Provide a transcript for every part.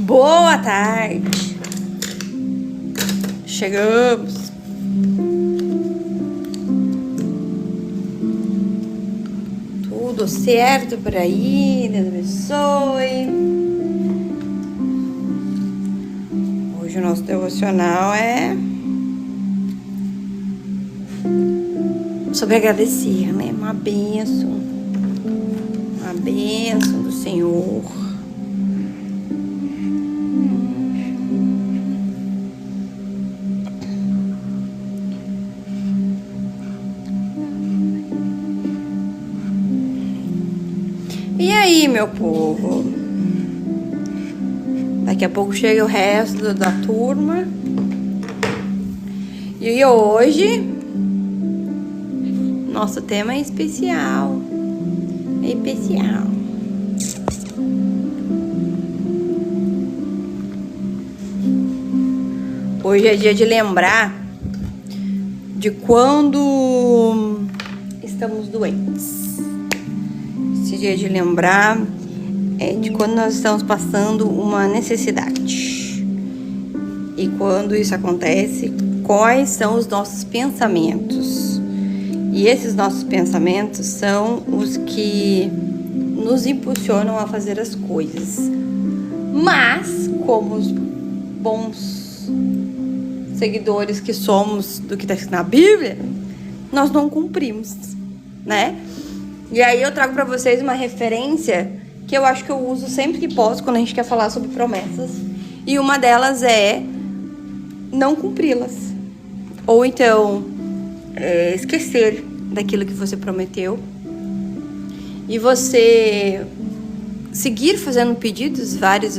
Boa tarde. Chegamos. Tudo certo por aí, Deus abençoe. Hoje o nosso devocional é sobre agradecer, né? Uma bênção do Senhor. E aí, meu povo? Daqui a pouco chega o resto da turma. E hoje, nosso tema é especial. É especial. Hoje é dia de lembrar de quando estamos doentes. Esse dia de lembrar de quando nós estamos passando uma necessidade. E quando isso acontece, quais são os nossos pensamentos? E esses nossos pensamentos são os que nos impulsionam a fazer as coisas. Mas, como os bons seguidores que somos do que está escrito na Bíblia, nós não cumprimos, né? E aí eu trago para vocês uma referência que eu acho que eu uso sempre que posso quando a gente quer falar sobre promessas. E uma delas é não cumpri-las. Ou então esquecer daquilo que você prometeu. E você seguir fazendo pedidos, vários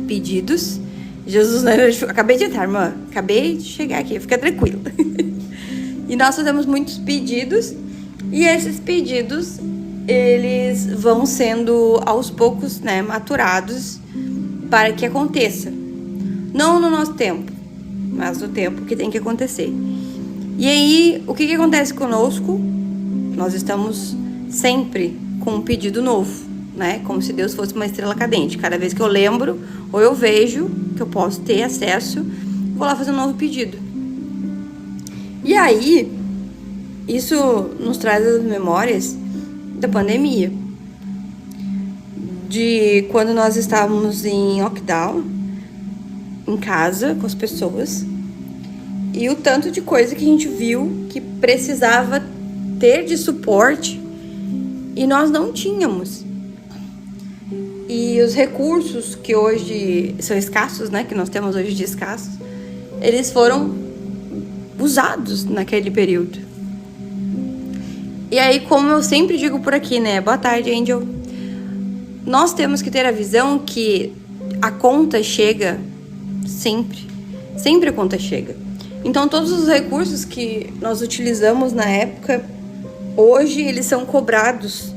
pedidos. Jesus, né? Eu acabei de entrar, irmã. Acabei de chegar aqui, fica tranquila. E nós fazemos muitos pedidos. E esses pedidos, eles vão sendo aos poucos, né, maturados para que aconteça. Não no nosso tempo, mas no tempo que tem que acontecer. E aí, o que acontece conosco? Nós estamos sempre com um pedido novo, né? Como se Deus fosse uma estrela cadente. Cada vez que eu lembro ou eu vejo que eu posso ter acesso, vou lá fazer um novo pedido. E aí, isso nos traz as memórias da pandemia. De quando nós estávamos em lockdown, em casa, com as pessoas. E o tanto de coisa que a gente viu que precisava ter de suporte e nós não tínhamos. E os recursos que hoje são escassos, né, que nós temos hoje de escassos, eles foram usados naquele período. E aí, como eu sempre digo por aqui, né, boa tarde, Angel, nós temos que ter a visão que a conta chega sempre a conta chega. Então, todos os recursos que nós utilizamos na época, hoje eles são cobrados.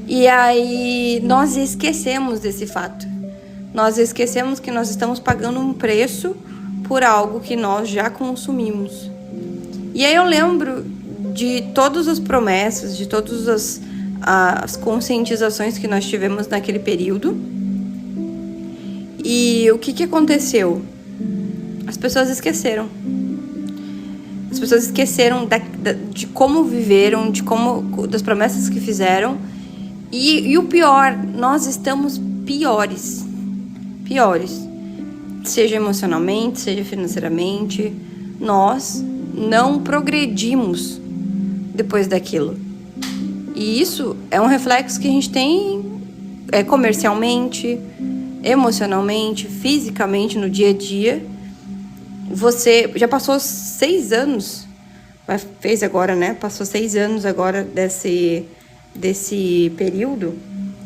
E aí, nós esquecemos desse fato. Nós esquecemos que nós estamos pagando um preço por algo que nós já consumimos. E aí, eu lembro de todas as promessas, de todas as conscientizações que nós tivemos naquele período. E o que aconteceu? As pessoas esqueceram. As pessoas esqueceram de como viveram, das promessas que fizeram. E o pior, nós estamos piores. Seja emocionalmente, seja financeiramente. Nós não progredimos depois daquilo. E isso é um reflexo que a gente tem comercialmente, emocionalmente, fisicamente, no dia a dia. Você já passou 6 anos, fez agora, né? Passou 6 anos agora desse período.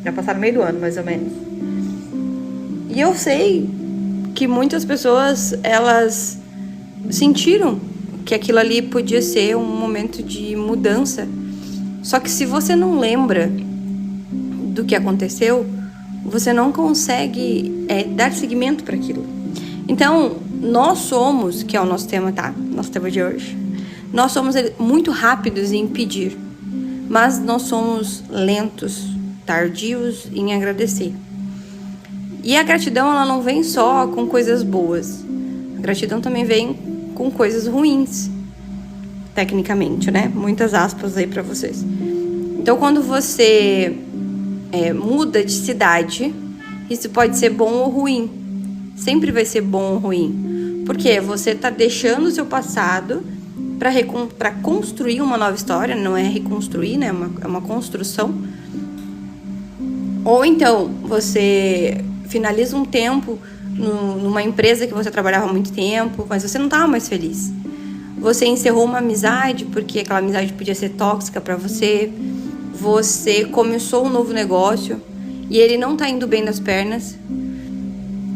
Já passaram meio do ano, mais ou menos. E eu sei que muitas pessoas, elas sentiram que aquilo ali podia ser um momento de mudança. Só que se você não lembra do que aconteceu, você não consegue dar seguimento para aquilo. Então, nós somos, que é o nosso tema, tá? Nosso tema de hoje. Nós somos muito rápidos em pedir, mas nós somos lentos, tardios em agradecer. E a gratidão, ela não vem só com coisas boas. A gratidão também vem com coisas ruins, tecnicamente, né? Muitas aspas aí pra vocês. Então, quando você muda de cidade, isso pode ser bom ou ruim. Sempre vai ser bom ou ruim. Porque você tá deixando o seu passado para construir uma nova história. Não é reconstruir, né? É uma construção. Ou então, você finaliza um tempo numa empresa que você trabalhava há muito tempo, mas você não estava mais feliz. Você encerrou uma amizade porque aquela amizade podia ser tóxica para você. Você começou um novo negócio e ele não tá indo bem das pernas.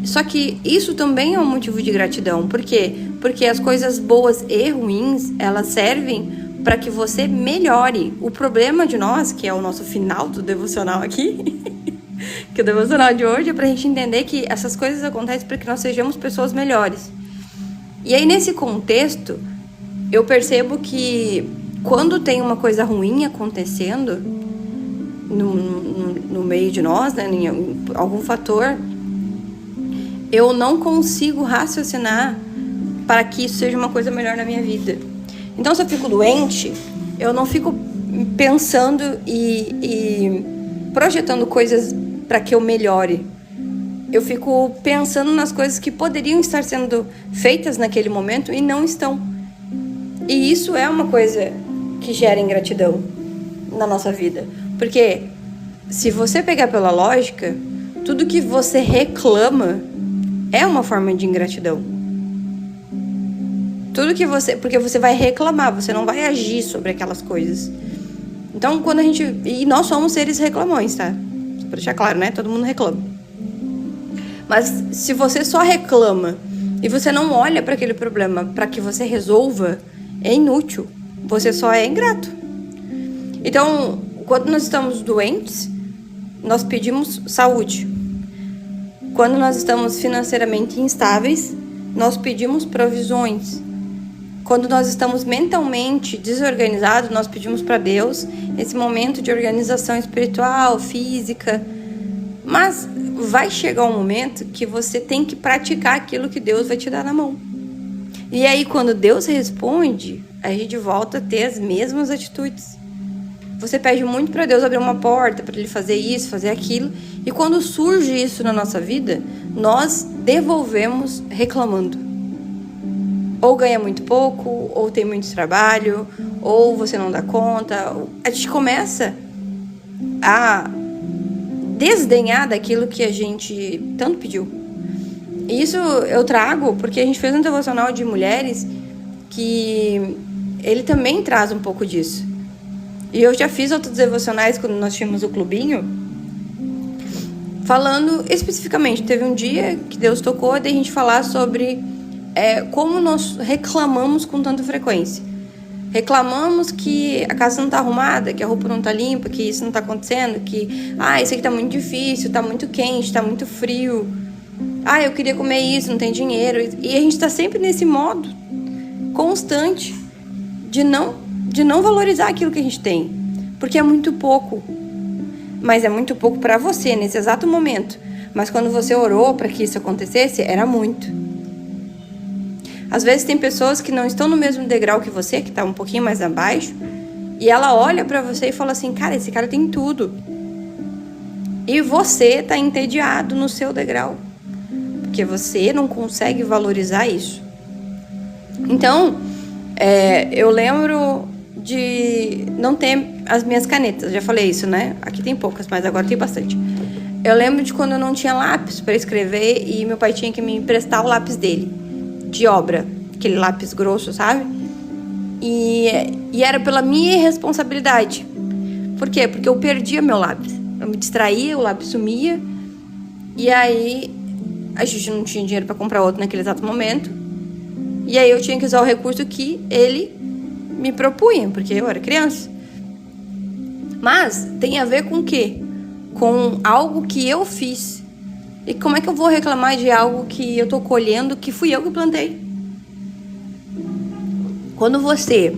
Só que isso também é um motivo de gratidão. Por quê? Porque as coisas boas e ruins, elas servem para que você melhore. O problema de nós, que é o nosso final do devocional aqui, que o devocional de hoje é pra gente entender que essas coisas acontecem para que nós sejamos pessoas melhores. E aí, nesse contexto, eu percebo que quando tem uma coisa ruim acontecendo no meio de nós, né, em algum fator, eu não consigo raciocinar para que isso seja uma coisa melhor na minha vida. Então, se eu fico doente, eu não fico pensando e projetando coisas para que eu melhore. Eu fico pensando nas coisas que poderiam estar sendo feitas naquele momento e não estão. E isso é uma coisa que gera ingratidão na nossa vida. Porque se você pegar pela lógica, tudo que você reclama é uma forma de ingratidão. Porque você vai reclamar, você não vai agir sobre aquelas coisas. Então, e nós somos seres reclamões, tá? Só pra deixar claro, né? Todo mundo reclama. Mas se você só reclama e você não olha para aquele problema para que você resolva, é inútil. Você só é ingrato. Então, quando nós estamos doentes, nós pedimos saúde. Quando nós estamos financeiramente instáveis, nós pedimos provisões. Quando nós estamos mentalmente desorganizados, nós pedimos para Deus esse momento de organização espiritual, física. Mas vai chegar um momento que você tem que praticar aquilo que Deus vai te dar na mão. E aí, quando Deus responde, a gente volta a ter as mesmas atitudes. Você pede muito para Deus abrir uma porta, para Ele fazer isso, fazer aquilo. E quando surge isso na nossa vida, nós devolvemos reclamando. Ou ganha muito pouco, ou tem muito trabalho, ou você não dá conta. A gente começa a desdenhar daquilo que a gente tanto pediu. E isso eu trago porque a gente fez um devocional de mulheres que ele também traz um pouco disso. E eu já fiz outros devocionais quando nós tínhamos o clubinho, falando especificamente. Teve um dia que Deus tocou de a gente falar sobre como nós reclamamos com tanta frequência. Reclamamos que a casa não tá arrumada, que a roupa não tá limpa, que isso não tá acontecendo, que isso aqui tá muito difícil, tá muito quente, tá muito frio. Eu queria comer isso, não tem dinheiro. E a gente tá sempre nesse modo constante de não valorizar aquilo que a gente tem. Porque é muito pouco. Mas é muito pouco para você nesse exato momento. Mas quando você orou para que isso acontecesse, era muito. Às vezes tem pessoas que não estão no mesmo degrau que você, que tá um pouquinho mais abaixo, e ela olha pra você e fala assim, cara, esse cara tem tudo. E você tá entediado no seu degrau, porque você não consegue valorizar isso. Então, eu lembro de não ter as minhas canetas, já falei isso, né? Aqui tem poucas, mas agora tem bastante. Eu lembro de quando eu não tinha lápis para escrever e meu pai tinha que me emprestar o lápis dele, de obra, aquele lápis grosso, sabe? E era pela minha irresponsabilidade. Por quê? Porque eu perdia meu lápis. Eu me distraía, o lápis sumia. E aí a gente não tinha dinheiro para comprar outro naquele exato momento. E aí eu tinha que usar o recurso que ele me propunha, porque eu era criança. Mas tem a ver com o quê? Com algo que eu fiz. E como é que eu vou reclamar de algo que eu tô colhendo, que fui eu que plantei? Quando você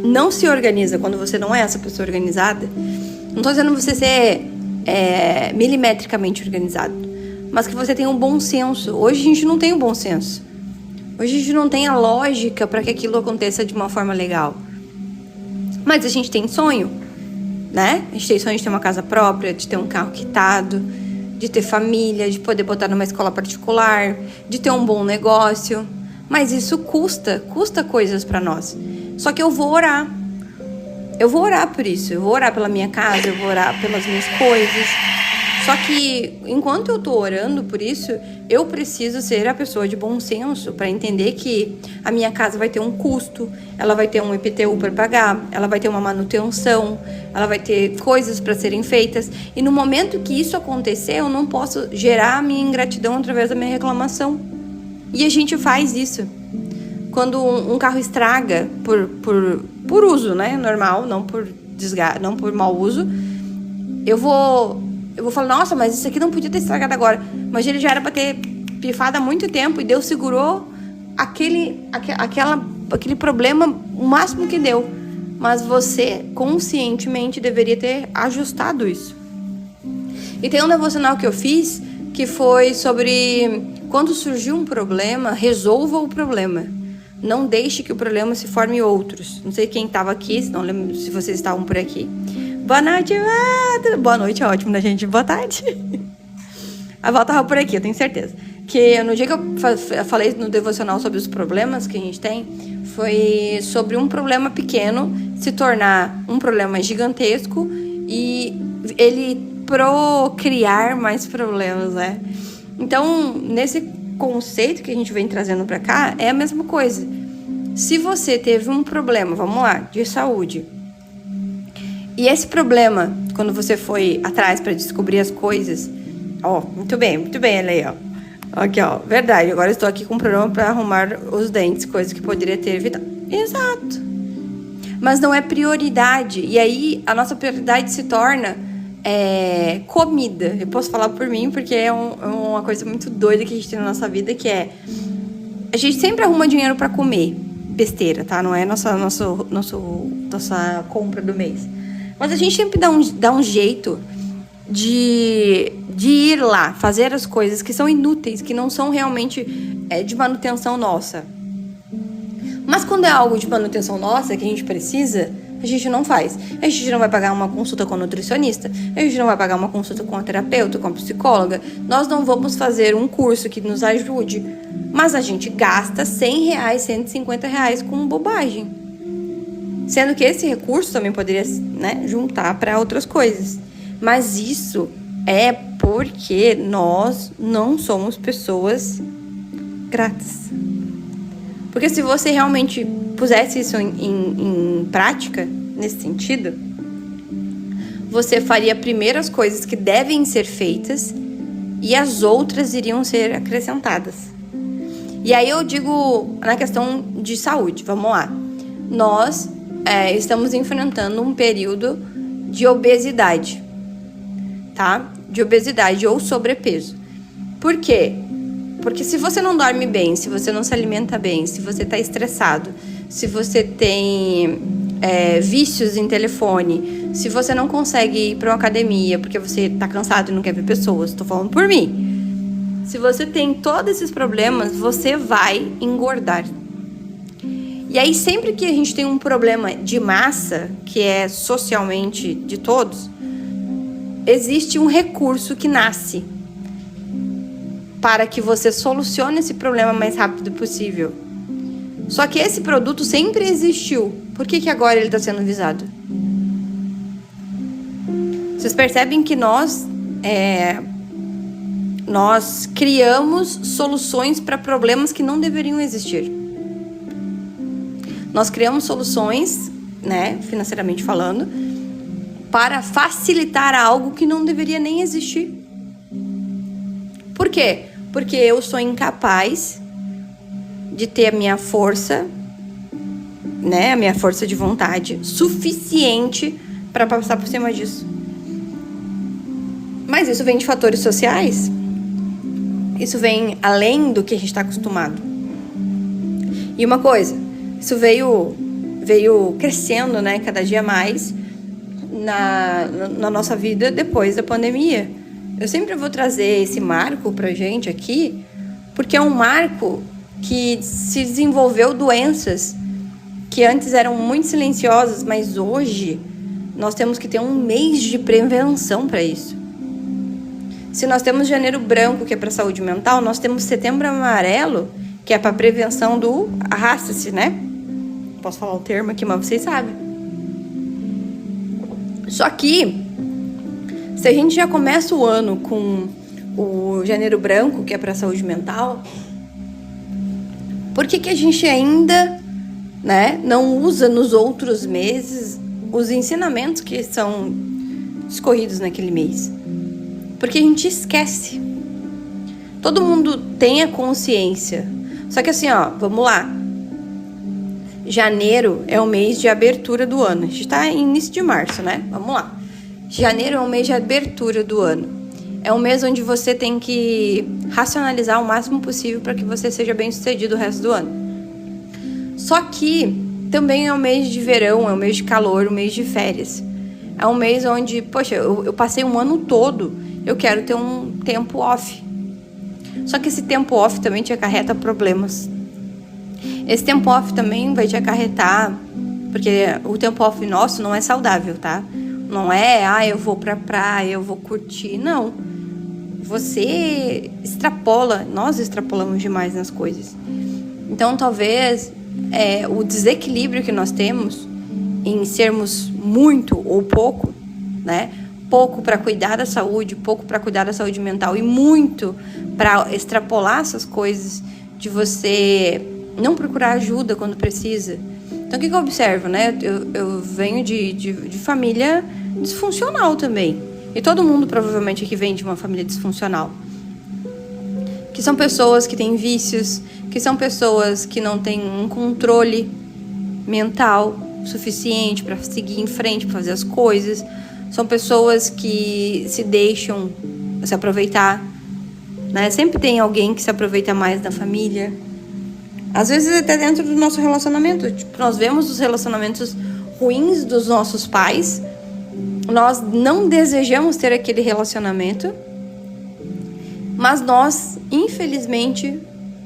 não se organiza, quando você não é essa pessoa organizada, não tô dizendo você ser milimetricamente organizado, mas que você tenha um bom senso. Hoje a gente não tem o bom senso. Hoje a gente não tem a lógica para que aquilo aconteça de uma forma legal. Mas a gente tem sonho, né? A gente tem sonho de ter uma casa própria, de ter um carro quitado, de ter família, de poder botar numa escola particular, de ter um bom negócio. Mas isso custa coisas para nós. Só que eu vou orar. Eu vou orar por isso. Eu vou orar pela minha casa, eu vou orar pelas minhas coisas. Só que, enquanto eu tô orando por isso, eu preciso ser a pessoa de bom senso para entender que a minha casa vai ter um custo, ela vai ter um IPTU para pagar, ela vai ter uma manutenção, ela vai ter coisas para serem feitas. E no momento que isso acontecer, eu não posso gerar a minha ingratidão através da minha reclamação. E a gente faz isso. Quando um carro estraga por uso, né? Normal, não por desgaste, não por mau uso, eu vou falar, nossa, mas isso aqui não podia ter estragado agora. Mas ele já era para ter pifado há muito tempo e Deus segurou aquele problema o máximo que deu. Mas você, conscientemente, deveria ter ajustado isso. E tem um devocional que eu fiz que foi sobre quando surgiu um problema, resolva o problema. Não deixe que o problema se forme outros. Não sei quem estava aqui, não lembro se vocês estavam por aqui. Boa noite, boa noite, é ótimo, né, gente? Boa tarde. A Val tava por aqui, eu tenho certeza. Que no dia que eu falei no devocional sobre os problemas que a gente tem, foi sobre um problema pequeno se tornar um problema gigantesco e ele procriar mais problemas, né? Então, nesse conceito que a gente vem trazendo pra cá, é a mesma coisa. Se você teve um problema, vamos lá, de saúde, e esse problema, quando você foi atrás para descobrir as coisas, muito bem, aí, ó. Aqui, ó, verdade, agora estou aqui com um problema para arrumar os dentes, coisa que poderia ter evitado. Exato. Mas não é prioridade. E aí, a nossa prioridade se torna comida. Eu posso falar por mim, porque é uma coisa muito doida que a gente tem na nossa vida, que é... A gente sempre arruma dinheiro para comer besteira, tá? Não é nossa compra do mês. Mas a gente sempre dá um jeito de ir lá, fazer as coisas que são inúteis, que não são realmente de manutenção nossa. Mas quando é algo de manutenção nossa, que a gente precisa, a gente não faz. A gente não vai pagar uma consulta com a nutricionista, a gente não vai pagar uma consulta com a terapeuta, com a psicóloga, nós não vamos fazer um curso que nos ajude, mas a gente gasta R$100, R$150 com bobagem. Sendo que esse recurso também poderia, né, juntar para outras coisas. Mas isso é porque nós não somos pessoas gratas. Porque se você realmente pusesse isso em prática, nesse sentido, você faria primeiro as coisas que devem ser feitas e as outras iriam ser acrescentadas. E aí eu digo na questão de saúde, vamos lá. Nós estamos enfrentando um período de obesidade, tá? De obesidade ou sobrepeso. Por quê? Porque se você não dorme bem, se você não se alimenta bem, se você tá estressado, se você tem vícios em telefone, se você não consegue ir para uma academia porque você tá cansado e não quer ver pessoas, tô falando por mim. Se você tem todos esses problemas, você vai engordar. E aí, sempre que a gente tem um problema de massa, que é socialmente de todos, existe um recurso que nasce para que você solucione esse problema o mais rápido possível. Só que esse produto sempre existiu. Por que agora ele está sendo visado? Vocês percebem que nós criamos soluções para problemas que não deveriam existir. Nós criamos soluções, né, financeiramente falando, para facilitar algo que não deveria nem existir. Por quê? Porque eu sou incapaz de ter a minha força, né, a minha força de vontade suficiente para passar por cima disso. Mas isso vem de fatores sociais. Isso vem além do que a gente está acostumado. E uma coisa, isso veio crescendo, né, cada dia mais na nossa vida depois da pandemia. eu sempre vou trazer esse marco pra gente aqui, porque é um marco que se desenvolveu doenças que antes eram muito silenciosas, mas hoje nós temos que ter um mês de prevenção para isso. Se nós temos Janeiro Branco, que é para saúde mental, nós temos Setembro Amarelo, que é para prevenção do arrasta-se, né? Posso falar o termo aqui, mas vocês sabem. Só que, se a gente já começa o ano com o Janeiro Branco, que é para saúde mental, por que a gente ainda, né, não usa nos outros meses os ensinamentos que são escorridos naquele mês? Porque a gente esquece. Todo mundo tem a consciência. Só que assim, ó, vamos lá. Janeiro é o mês de abertura do ano. A gente tá em início de março, né? Vamos lá. Janeiro é o mês de abertura do ano. É um mês onde você tem que racionalizar o máximo possível para que você seja bem sucedido o resto do ano. Só que também é um mês de verão, é um mês de calor, um mês de férias. É um mês onde, poxa, eu passei um ano todo, eu quero ter um tempo off. Só que esse tempo off também te acarreta problemas. Esse tempo off também vai te acarretar, porque o tempo off nosso não é saudável, tá? Não é, eu vou pra praia, eu vou curtir, não. Você extrapola, nós extrapolamos demais nas coisas. Então, talvez o desequilíbrio que nós temos em sermos muito ou pouco, né? Pouco para cuidar da saúde, pouco para cuidar da saúde mental e muito para extrapolar essas coisas de você não procurar ajuda quando precisa. Então, o que eu observo, né? Eu venho de família disfuncional também. E todo mundo provavelmente aqui vem de uma família disfuncional. Que são pessoas que têm vícios, que são pessoas que não têm um controle mental suficiente para seguir em frente, para fazer as coisas. São pessoas que se deixam se aproveitar, né? Sempre tem alguém que se aproveita mais da família. Às vezes até dentro do nosso relacionamento. Tipo, nós vemos os relacionamentos ruins dos nossos pais. Nós não desejamos ter aquele relacionamento. Mas nós, infelizmente,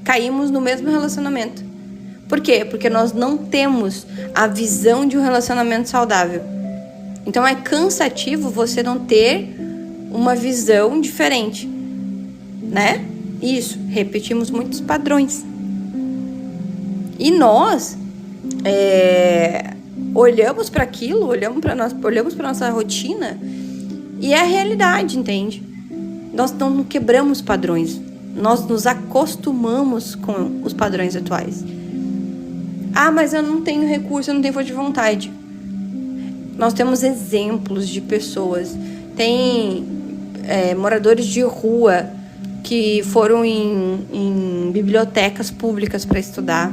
caímos no mesmo relacionamento. Por quê? Porque nós não temos a visão de um relacionamento saudável. Então é cansativo você não ter uma visão diferente, né? Isso, repetimos muitos padrões. E nós olhamos para aquilo, olhamos para nossa rotina e é a realidade, entende? Nós não quebramos padrões, nós nos acostumamos com os padrões atuais. Ah, mas eu não tenho recurso, eu não tenho força de vontade. Nós temos exemplos de pessoas, tem moradores de rua que foram em bibliotecas públicas para estudar.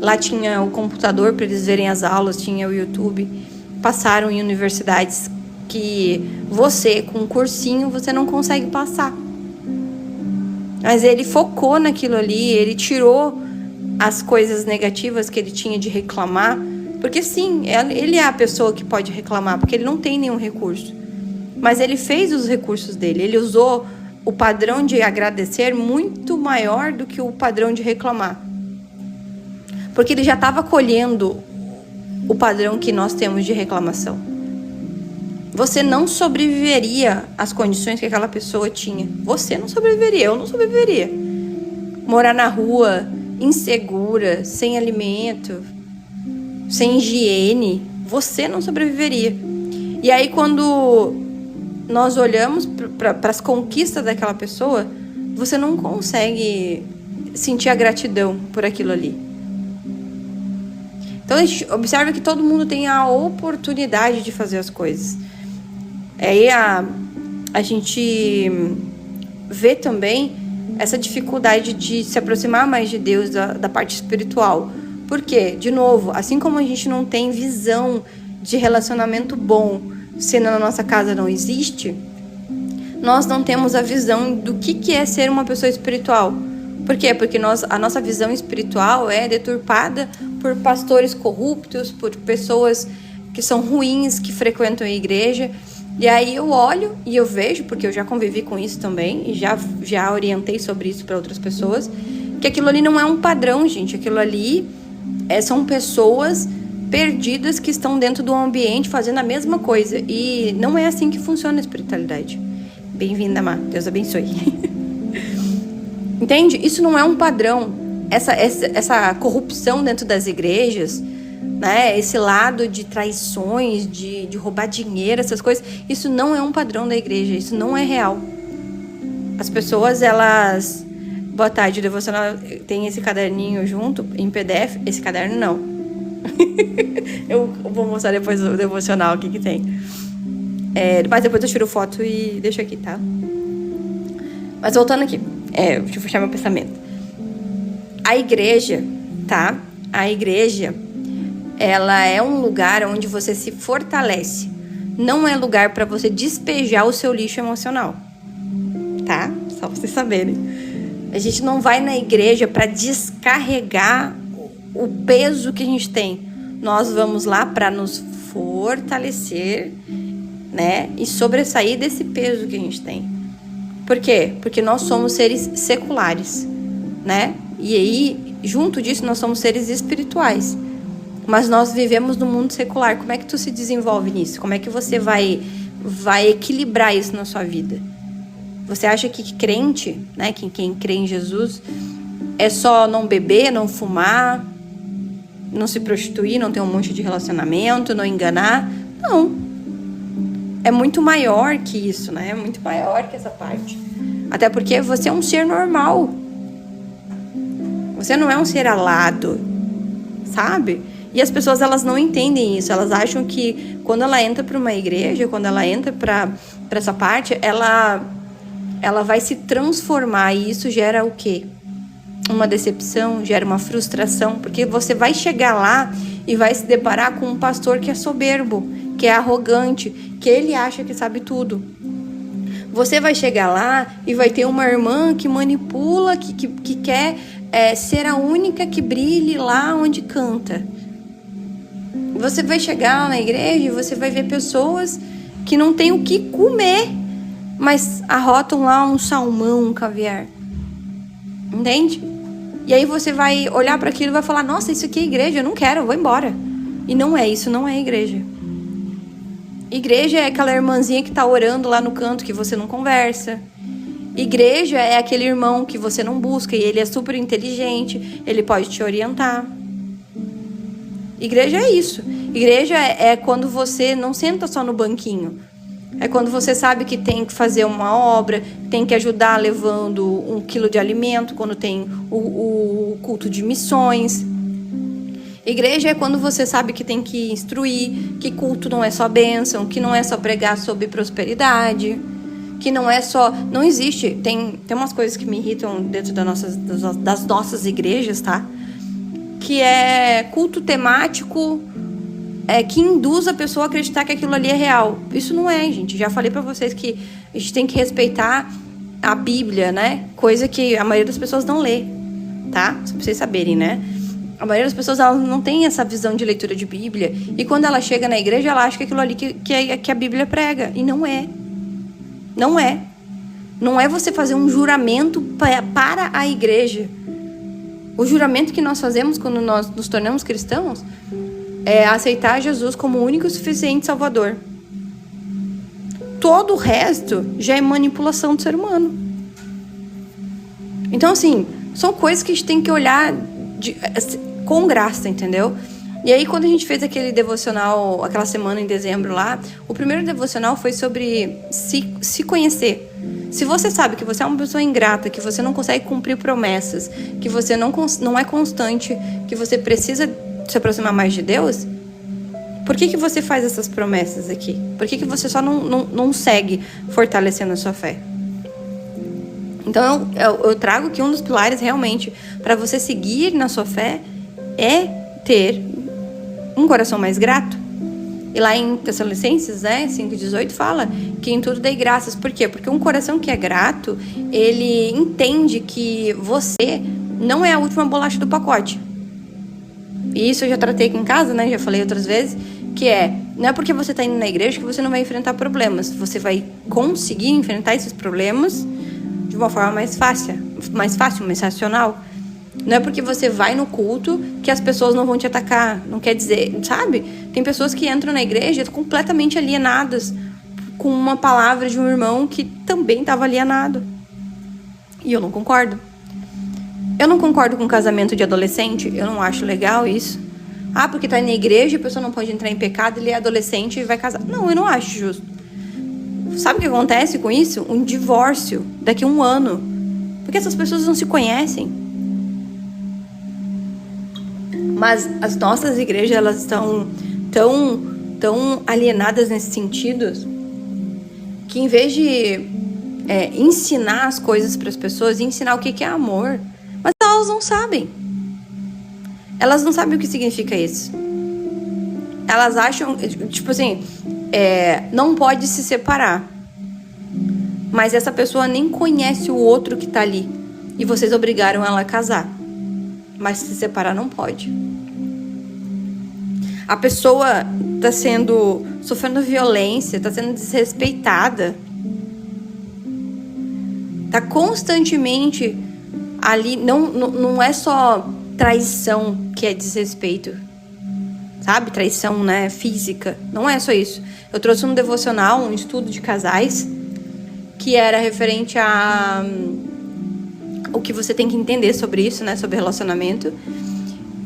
Lá tinha o computador para eles verem as aulas, tinha o YouTube. Passaram em universidades que você, com um cursinho, você não consegue passar. Mas ele focou naquilo ali, ele tirou as coisas negativas que ele tinha de reclamar. Porque sim, ele é a pessoa que pode reclamar, porque ele não tem nenhum recurso. Mas ele fez os recursos dele, ele usou o padrão de agradecer muito maior do que o padrão de reclamar. Porque ele já estava colhendo o padrão que nós temos de reclamação. Você não sobreviveria às condições que aquela pessoa tinha. Você não sobreviveria, eu não sobreviveria. Morar na rua, insegura, sem alimento, sem higiene, você não sobreviveria. E aí quando nós olhamos para as conquistas daquela pessoa, você não consegue sentir a gratidão por aquilo ali. Então a gente observa que todo mundo tem a oportunidade de fazer as coisas. Aí a gente vê também essa dificuldade de se aproximar mais de Deus, da parte espiritual. Por quê? De novo, assim como a gente não tem visão de relacionamento bom, se na nossa casa não existe, nós não temos a visão do que é ser uma pessoa espiritual. Por quê? Porque a nossa visão espiritual é deturpada por pastores corruptos, por pessoas que são ruins, que frequentam a igreja. E aí eu olho e eu vejo, porque eu já convivi com isso também, e já orientei sobre isso para outras pessoas, que aquilo ali não é um padrão, gente. Aquilo ali são pessoas perdidas que estão dentro do ambiente fazendo a mesma coisa. E não é assim que funciona a espiritualidade. Bem-vinda, Má. Deus abençoe. Entende? Isso não é um padrão. Essa corrupção dentro das igrejas, né? Esse lado de traições, de roubar dinheiro, essas coisas, isso não é um padrão da igreja. Isso não é real. As pessoas, elas... Boa tarde, o devocional tem esse caderninho junto, em PDF. Esse caderno não. Eu vou mostrar depois o devocional, o que tem. Mas depois eu tiro foto e deixo aqui, tá? Mas voltando aqui. Deixa eu fechar meu pensamento. A igreja, tá? A igreja, ela é um lugar onde você se fortalece. Não é lugar para você despejar o seu lixo emocional. Tá? Só pra vocês saberem. A gente não vai na igreja para descarregar o peso que a gente tem. Nós vamos lá para nos fortalecer, né? E sobressair desse peso que a gente tem. Por quê? Porque nós somos seres seculares, né? E aí, junto disso, nós somos seres espirituais. Mas nós vivemos no mundo secular. Como é que tu se desenvolve nisso? Como é que você vai equilibrar isso na sua vida? Você acha que crente, né, quem crê em Jesus, é só não beber, não fumar, não se prostituir, não ter um monte de relacionamento, não enganar? Não. É muito maior que isso, né? É muito maior que essa parte. Até porque você é um ser normal. Você não é um ser alado, sabe? E as pessoas, elas não entendem isso. Elas acham que quando ela entra para uma igreja, quando ela entra para essa parte, ela vai se transformar, e isso gera o quê? Uma decepção, gera uma frustração, porque você vai chegar lá e vai se deparar com um pastor que é soberbo, que é arrogante, que ele acha que sabe tudo. Você vai chegar lá e vai ter uma irmã que manipula, que quer ser a única que brilhe lá onde canta. Você vai chegar na igreja e você vai ver pessoas que não têm o que comer, mas arrotam lá um salmão, um caviar. Entende? E aí você vai olhar para aquilo e vai falar: nossa, isso aqui é igreja, eu não quero, eu vou embora. E não é, isso não é igreja. Igreja é aquela irmãzinha que tá orando lá no canto que você não conversa. Igreja é aquele irmão que você não busca e ele é super inteligente, ele pode te orientar. Igreja é isso. Igreja é quando você não senta só no banquinho. É quando você sabe que tem que fazer uma obra, tem que ajudar levando 1 quilo de alimento, quando tem o culto de missões. Igreja é quando você sabe que tem que instruir, que culto não é só bênção, que não é só pregar sobre prosperidade, que não é só... Não existe. Tem umas coisas que me irritam dentro das nossas igrejas, tá? Que é culto temático... que induz a pessoa a acreditar que aquilo ali é real. Isso não é, gente. Já falei pra vocês que a gente tem que respeitar a Bíblia, né? Coisa que a maioria das pessoas não lê, tá? Só pra vocês saberem, né? A maioria das pessoas, elas não tem essa visão de leitura de Bíblia. E quando ela chega na igreja, ela acha que aquilo ali que a Bíblia prega. E não é. Não é. Não é você fazer um juramento para a igreja. O juramento que nós fazemos quando nós nos tornamos cristãos é aceitar Jesus como o único e suficiente Salvador. Todo o resto já é manipulação do ser humano. Então, assim, são coisas que a gente tem que olhar com graça, entendeu? E aí, quando a gente fez aquele devocional, aquela semana em dezembro lá, o primeiro devocional foi sobre se conhecer. Se você sabe que você é uma pessoa ingrata, que você não consegue cumprir promessas, que você não é constante, que você precisa se aproximar mais de Deus, por que você faz essas promessas aqui? Por que você só não segue fortalecendo a sua fé? Então eu trago que um dos pilares realmente para você seguir na sua fé é ter um coração mais grato. E lá em Tessalonicenses, né, 5:18 fala que em tudo dei graças. Por quê? Porque um coração que é grato, ele entende que você não é a última bolacha do pacote. E isso eu já tratei aqui em casa, né? Já falei outras vezes, que Não é porque você está indo na igreja que você não vai enfrentar problemas. Você vai conseguir enfrentar esses problemas de uma forma mais fácil, mais racional. Não é porque você vai no culto que as pessoas não vão te atacar. Não quer dizer, sabe? Tem pessoas que entram na igreja completamente alienadas com uma palavra de um irmão que também estava alienado. E eu não concordo. Eu não concordo com casamento de adolescente. Eu não acho legal isso. Ah, porque tá na igreja e a pessoa não pode entrar em pecado, ele é adolescente e vai casar. Não, eu não acho justo. Sabe o que acontece com isso? Um divórcio daqui a 1 ano. Porque essas pessoas não se conhecem. Mas as nossas igrejas, elas estão tão alienadas nesse sentido que em vez de ensinar as coisas para as pessoas, ensinar o que é amor, mas elas não sabem. Elas não sabem o que significa isso. Elas acham, tipo assim, não pode se separar. Mas essa pessoa nem conhece o outro que tá ali. E vocês obrigaram ela a casar. Mas se separar não pode. A pessoa tá sofrendo violência, tá sendo desrespeitada. Tá constantemente ali, não é só traição que é desrespeito, sabe? Traição, né, física. Não é só isso. Eu trouxe um devocional, um estudo de casais, que era referente a o que você tem que entender sobre isso, né, sobre relacionamento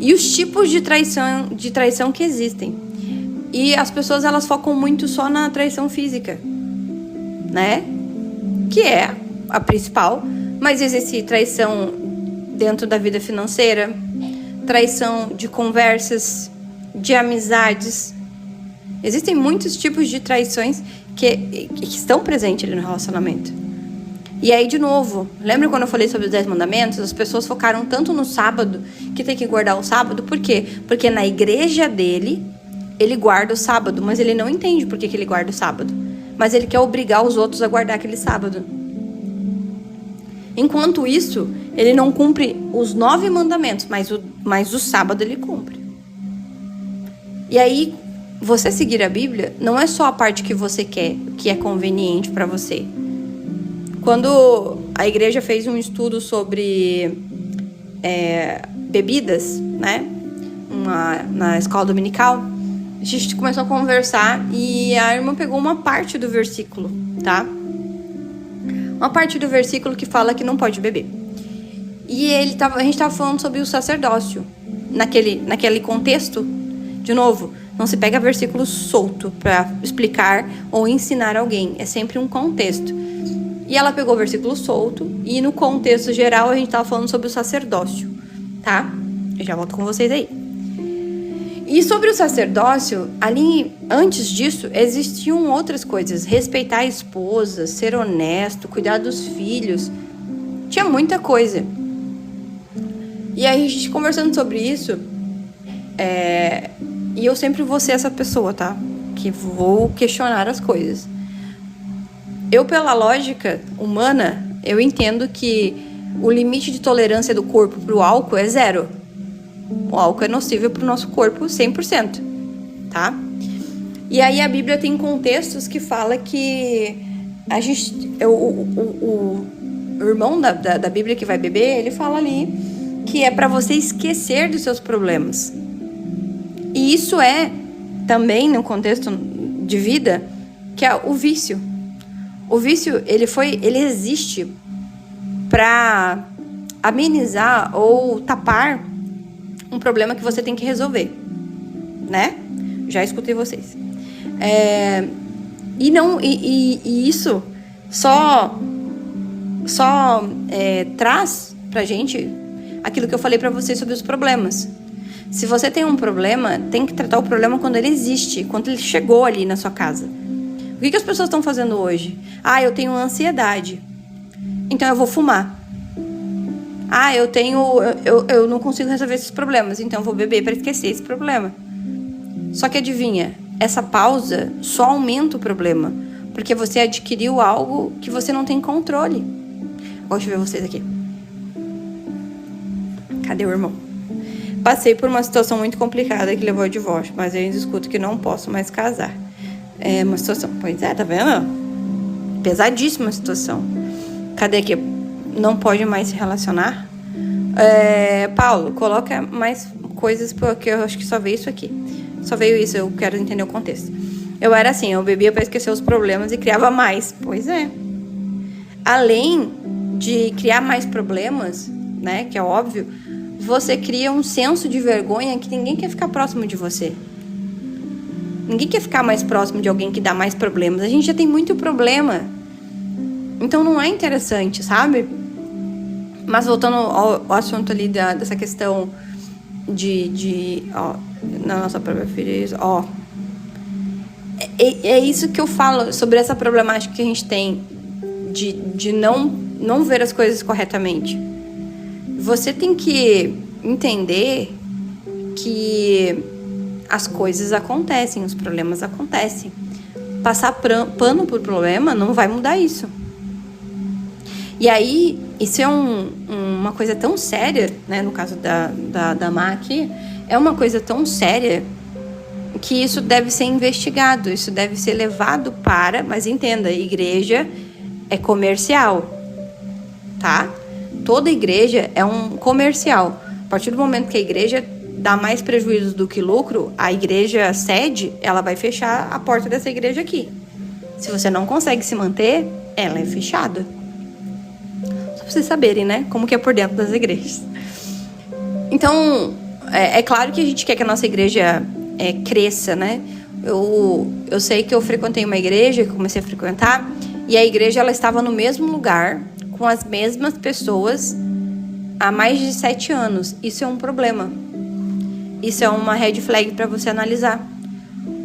e os tipos de traição que existem. E as pessoas, elas focam muito só na traição física, né? Que é a principal, mas existe traição dentro da vida financeira, traição de conversas, de amizades. Existem muitos tipos de traições que estão presentes ali no relacionamento. E aí, de novo, lembra quando eu falei sobre os 10 mandamentos? As pessoas focaram tanto no sábado, que tem que guardar o sábado. Por quê? Porque na igreja dele, ele guarda o sábado, mas ele não entende por que ele guarda o sábado. Mas ele quer obrigar os outros a guardar aquele sábado. Enquanto isso, ele não cumpre os 9 mandamentos, mas o sábado ele cumpre. E aí, você seguir a Bíblia não é só a parte que você quer, que é conveniente para você. Quando a igreja fez um estudo sobre bebidas, né, na escola dominical, a gente começou a conversar e a irmã pegou uma parte do versículo, tá? Uma parte do versículo que fala que não pode beber. E a gente estava falando sobre o sacerdócio. Naquele contexto, de novo, não se pega versículo solto para explicar ou ensinar alguém. É sempre um contexto. E ela pegou o versículo solto e no contexto geral a gente estava falando sobre o sacerdócio, tá? Eu já volto com vocês aí. E sobre o sacerdócio, ali, antes disso, existiam outras coisas. Respeitar a esposa, ser honesto, cuidar dos filhos. Tinha muita coisa. E aí, a gente conversando sobre isso, e eu sempre vou ser essa pessoa, tá? Que vou questionar as coisas. Eu, pela lógica humana, eu entendo que o limite de tolerância do corpo pro álcool é 0. O álcool é nocivo pro nosso corpo 100%, tá? E aí a Bíblia tem contextos que fala que o irmão da Bíblia que vai beber, ele fala ali que é para você esquecer dos seus problemas. E isso é também no contexto de vida, que é o vício. O vício, ele existe para amenizar ou tapar um problema que você tem que resolver, né? Já escutei vocês. E isso só traz pra gente aquilo que eu falei pra vocês sobre os problemas. Se você tem um problema, tem que tratar o problema quando ele existe, quando ele chegou ali na sua casa. O que as pessoas estão fazendo hoje? Ah, eu tenho ansiedade, então eu vou fumar. Ah, eu não consigo resolver esses problemas, então eu vou beber para esquecer esse problema. Só que adivinha, essa pausa só aumenta o problema, porque você adquiriu algo que você não tem controle. Agora deixa eu ver vocês aqui. Cadê o irmão? Passei por uma situação muito complicada que levou ao divórcio, mas eu ainda escuto que não posso mais casar. É uma situação... Pois é, tá vendo? Pesadíssima situação. Cadê que não pode mais se relacionar? Paulo, coloca mais coisas, porque eu acho que só veio isso aqui. Só veio isso, eu quero entender o contexto. Eu era assim, eu bebia pra esquecer os problemas e criava mais. Pois é. Além de criar mais problemas, né, que é óbvio, você cria um senso de vergonha que ninguém quer ficar próximo de você. Ninguém quer ficar mais próximo de alguém que dá mais problemas. A gente já tem muito problema. Então não é interessante, sabe? Mas voltando ao assunto ali dessa questão na nossa própria filha, é isso que eu falo sobre essa problemática que a gente tem de não ver as coisas corretamente. Você tem que entender que as coisas acontecem, os problemas acontecem. Passar pano por problema não vai mudar isso. E aí, isso é uma coisa tão séria, né? No caso da Má aqui, é uma coisa tão séria que isso deve ser investigado, isso deve ser levado para... Mas entenda, igreja é comercial, tá? Toda igreja é um comercial. A partir do momento que a igreja dá mais prejuízo do que lucro, a igreja sede, ela vai fechar a porta dessa igreja aqui. Se você não consegue se manter, ela é fechada. Só pra vocês saberem, né? Como que é por dentro das igrejas. Então, é claro que a gente quer que a nossa igreja cresça, né? Eu sei que eu frequentei uma igreja, que comecei a frequentar, e a igreja ela estava no mesmo lugar, com as mesmas pessoas, há mais de 7 anos. Isso é um problema. Isso é uma red flag para você analisar.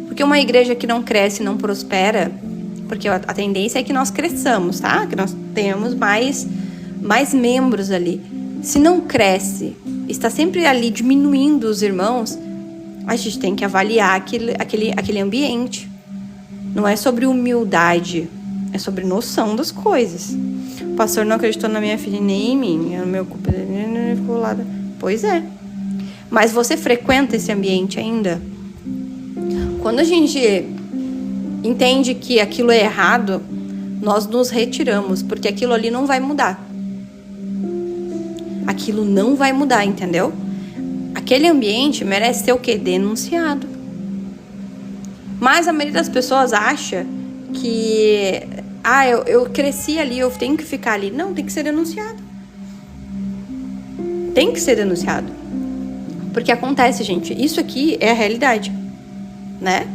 Porque uma igreja que não cresce, não prospera, porque a tendência é que nós cresçamos, tá? Que nós tenhamos mais membros ali. Se não cresce, está sempre ali diminuindo os irmãos, a gente tem que avaliar aquele ambiente. Não é sobre humildade, é sobre noção das coisas. O pastor não acreditou na minha filha nem em mim. O meu culpa ficou lá. Pois é. Mas você frequenta esse ambiente ainda? Quando a gente entende que aquilo é errado, nós nos retiramos, porque aquilo ali não vai mudar. Aquilo não vai mudar, entendeu? Aquele ambiente merece ser o quê? Denunciado. Mas a maioria das pessoas acha que... eu cresci ali, eu tenho que ficar ali. Não, tem que ser denunciado. Tem que ser denunciado. Porque acontece, gente. Isso aqui é a realidade. Né?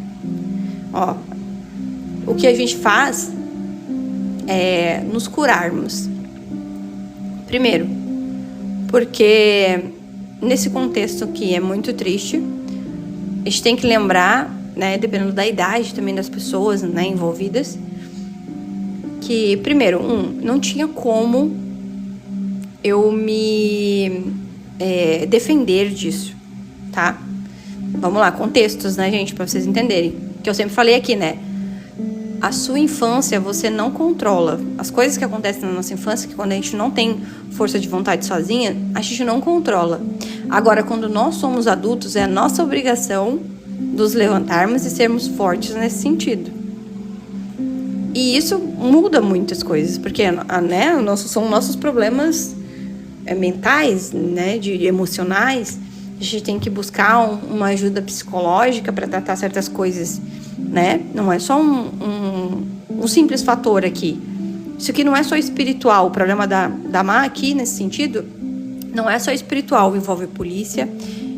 O que a gente faz é nos curarmos. Primeiro, porque nesse contexto que é muito triste, a gente tem que lembrar, né, dependendo da idade também das pessoas, né, envolvidas, que, primeiro, não tinha como eu me defender disso, tá? Vamos lá, contextos, né, gente, pra vocês entenderem. Que eu sempre falei aqui, né? A sua infância você não controla. As coisas que acontecem na nossa infância, que quando a gente não tem força de vontade sozinha, a gente não controla. Agora, quando nós somos adultos, é a nossa obrigação nos levantarmos e sermos fortes nesse sentido. E isso muda muitas coisas, porque são nossos problemas mentais, né, emocionais. A gente tem que buscar uma ajuda psicológica para tratar certas coisas, né? Não é só um simples fator aqui. Isso aqui não é só espiritual. O problema da Má aqui, nesse sentido, não é só espiritual. Envolve polícia,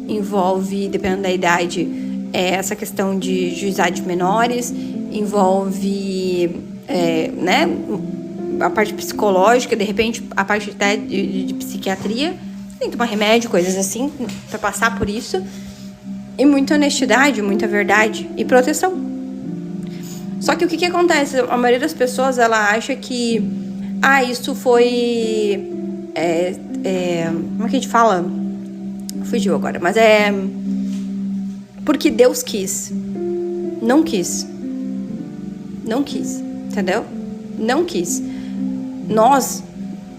envolve, dependendo da idade, essa questão de juizado de menores, envolve, né, a parte psicológica, de repente, a parte até de psiquiatria. Tem que tomar remédio, coisas assim, para passar por isso. E muita honestidade, muita verdade e proteção. Só que o que acontece? A maioria das pessoas, ela acha que... isso foi... como é que a gente fala? Fugiu agora. Mas porque Deus quis. Não quis. Não quis. Entendeu? Não quis. Nós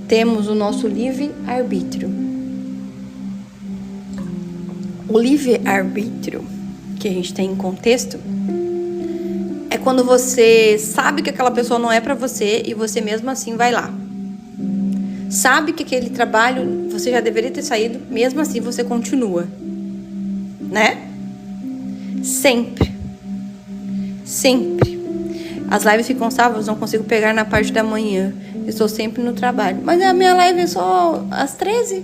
temos o nosso livre-arbítrio. O livre-arbítrio que a gente tem em contexto é quando você sabe que aquela pessoa não é pra você e você mesmo assim vai lá. Sabe que aquele trabalho você já deveria ter saído, mesmo assim você continua. Né? Sempre. Sempre. As lives ficam salvas, não consigo pegar na parte da manhã. Eu estou sempre no trabalho. Mas a minha live é só às 13.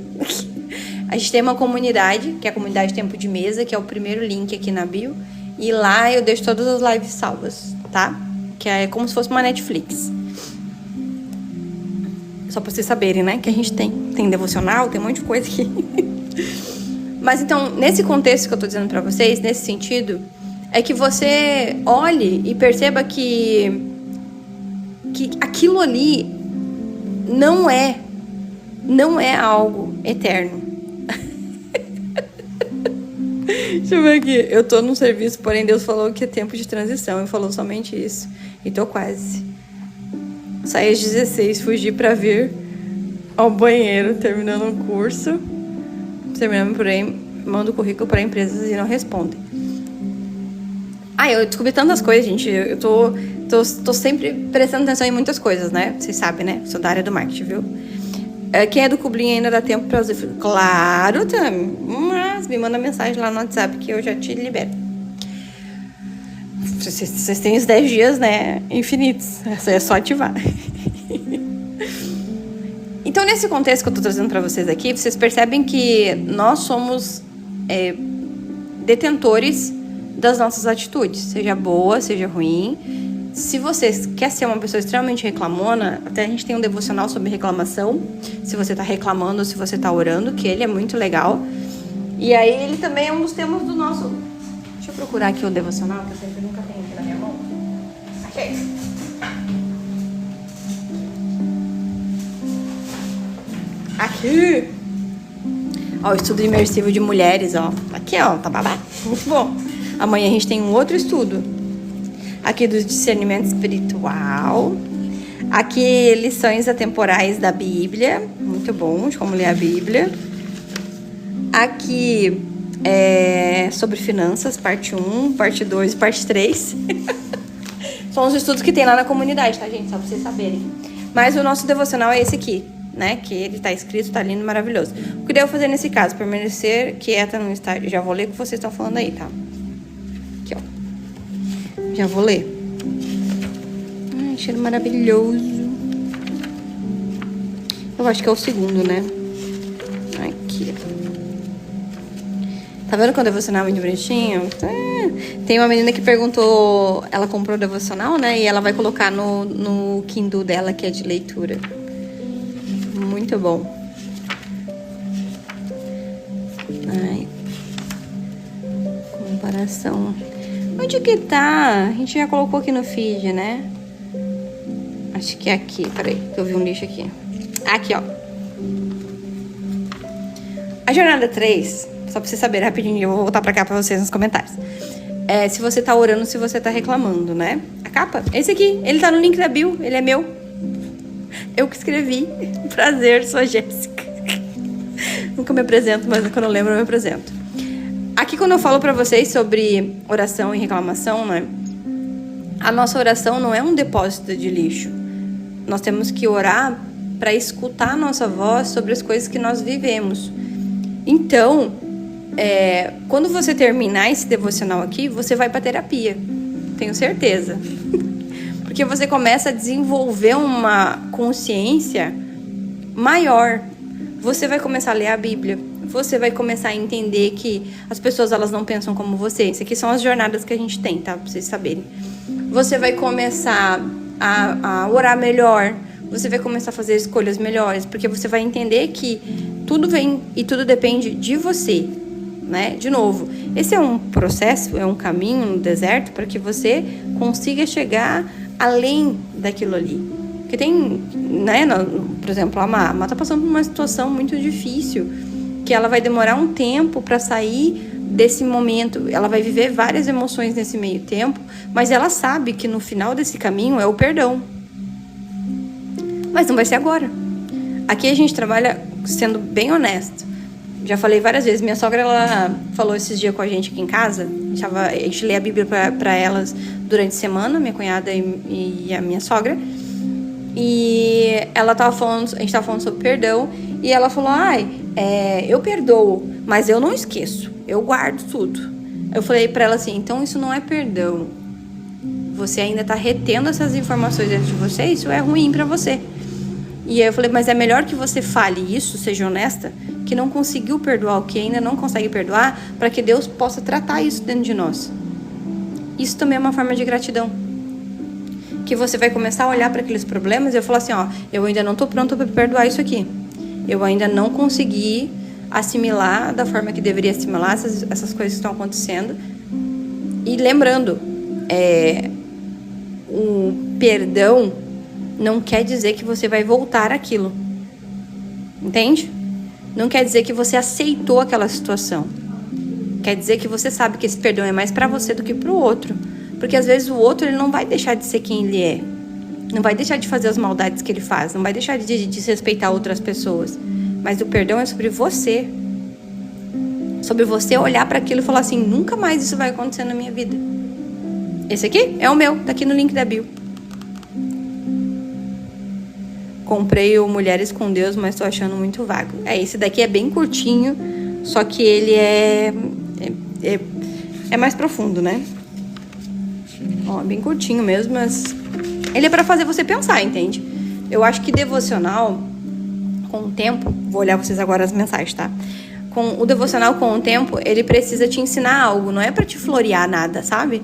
A gente tem uma comunidade, que é a comunidade Tempo de Mesa, que é o primeiro link aqui na bio. E lá eu deixo todas as lives salvas, tá? Que é como se fosse uma Netflix. Só pra vocês saberem, né? Que a gente tem devocional, tem um monte de coisa aqui. Mas então, nesse contexto que eu tô dizendo pra vocês, nesse sentido, é que você olhe e perceba que aquilo ali não é algo eterno. Deixa eu ver aqui. Eu tô num serviço, porém Deus falou que é tempo de transição. Ele falou somente isso. E tô quase. Saí às 16, fugi pra vir ao banheiro, terminando o curso. Terminando por aí, mando o currículo pra empresas e não respondem. Eu descobri tantas coisas, gente. Eu tô sempre prestando atenção em muitas coisas, né? Vocês sabem, né? Sou da área do marketing, viu? Quem é do Cublinho ainda dá tempo pra você? Claro, Tami. Mas me manda mensagem lá no WhatsApp que eu já te libero. Vocês têm os 10 dias, né? Infinitos. É só ativar. Então, nesse contexto que eu tô trazendo pra vocês aqui, vocês percebem que nós somos detentores das nossas atitudes. Seja boa, seja ruim. Se você quer ser uma pessoa extremamente reclamona, até a gente tem um devocional sobre reclamação. Se você tá reclamando ou se você tá orando, que ele é muito legal. E aí ele também é um dos temas do nosso... Deixa eu procurar aqui o devocional, que eu sempre nunca tenho aqui na minha mão. Aqui. Aqui. Ó, o estudo imersivo de mulheres, ó. Aqui, ó, tá babado. Muito bom. Amanhã a gente tem um outro estudo. Aqui do discernimento espiritual. Aqui, lições atemporais da Bíblia. Muito bom, de como ler a Bíblia. Aqui, sobre finanças, parte 1, parte 2 e parte 3. São os estudos que tem lá na comunidade, tá, gente? Só pra vocês saberem. Mas o nosso devocional é esse aqui, né? Que ele tá escrito, tá lindo, maravilhoso. O que devo fazer nesse caso? Permanecer quieta no estágio. Já vou ler o que vocês estão falando aí, tá? Aqui, ó. Já vou ler. Ai, cheiro maravilhoso. Eu acho que é o segundo, né? Aqui. Tá vendo que o devocional é muito bonitinho? Tem uma menina que perguntou... Ela comprou o devocional, né? E ela vai colocar no Kindle dela, que é de leitura. Muito bom. Ai. Comparação... Onde que tá? A gente já colocou aqui no feed, né? Acho que é aqui. Peraí, que eu vi um lixo aqui. Aqui, ó. A jornada 3, só pra vocês saberem rapidinho, eu vou voltar pra cá pra vocês nos comentários. Se você tá orando, se você tá reclamando, né? A capa, esse aqui, ele tá no link da bio, ele é meu. Eu que escrevi. Prazer, sou a Jéssica. Nunca me apresento, mas quando eu lembro eu me apresento. Aqui, quando eu falo pra vocês sobre oração e reclamação, né? A nossa oração não é um depósito de lixo. Nós temos que orar para escutar a nossa voz sobre as coisas que nós vivemos. Então, quando você terminar esse devocional aqui, você vai pra terapia. Tenho certeza. Porque você começa a desenvolver uma consciência maior. Você vai começar a ler a Bíblia. Você vai começar a entender que as pessoas, elas não pensam como você. Isso aqui são as jornadas que a gente tem, tá? Pra vocês saberem. Você vai começar a orar melhor. Você vai começar a fazer escolhas melhores. Porque você vai entender que tudo vem e tudo depende de você, né? De novo, esse é um processo, é um caminho no deserto para que você consiga chegar além daquilo ali. Porque tem, né? Por exemplo, a Má tá passando por uma situação muito difícil, que ela vai demorar um tempo para sair desse momento. Ela vai viver várias emoções nesse meio tempo, mas ela sabe que no final desse caminho é o perdão. Mas não vai ser agora. Aqui a gente trabalha sendo bem honesto. Já falei várias vezes. Minha sogra, ela falou esses dias com a gente aqui em casa. A gente lê a Bíblia pra elas durante a semana, minha cunhada e a minha sogra. E ela tava falando, a gente tava falando sobre perdão. E ela falou, eu perdoo, mas eu não esqueço. Eu guardo tudo. Eu falei pra ela assim, então isso não é perdão. Você ainda tá retendo essas informações dentro de você, isso é ruim pra você. E aí eu falei, mas é melhor que você fale isso, seja honesta, que não conseguiu perdoar o que ainda não consegue perdoar, para que Deus possa tratar isso dentro de nós. Isso também é uma forma de gratidão. Que você vai começar a olhar para aqueles problemas e eu falar assim, eu ainda não tô pronta para perdoar isso aqui. Eu ainda não consegui assimilar da forma que deveria assimilar essas coisas que estão acontecendo. E lembrando, o perdão não quer dizer que você vai voltar àquilo. Entende? Não quer dizer que você aceitou aquela situação. Quer dizer que você sabe que esse perdão é mais pra você do que pro outro. Porque às vezes o outro, ele não vai deixar de ser quem ele é. Não vai deixar de fazer as maldades que ele faz. Não vai deixar de desrespeitar outras pessoas. Mas o perdão é sobre você. Sobre você olhar pra aquilo e falar assim, nunca mais isso vai acontecer na minha vida. Esse aqui é o meu, tá aqui no link da bio. Comprei o Mulheres com Deus, mas tô achando muito vago. Esse daqui é bem curtinho, só que ele é mais profundo, né? Bem curtinho mesmo, mas ele é pra fazer você pensar, entende? Eu acho que devocional, com o tempo, vou olhar vocês agora as mensagens, tá? O devocional com o tempo, ele precisa te ensinar algo, não é pra te florear nada, sabe?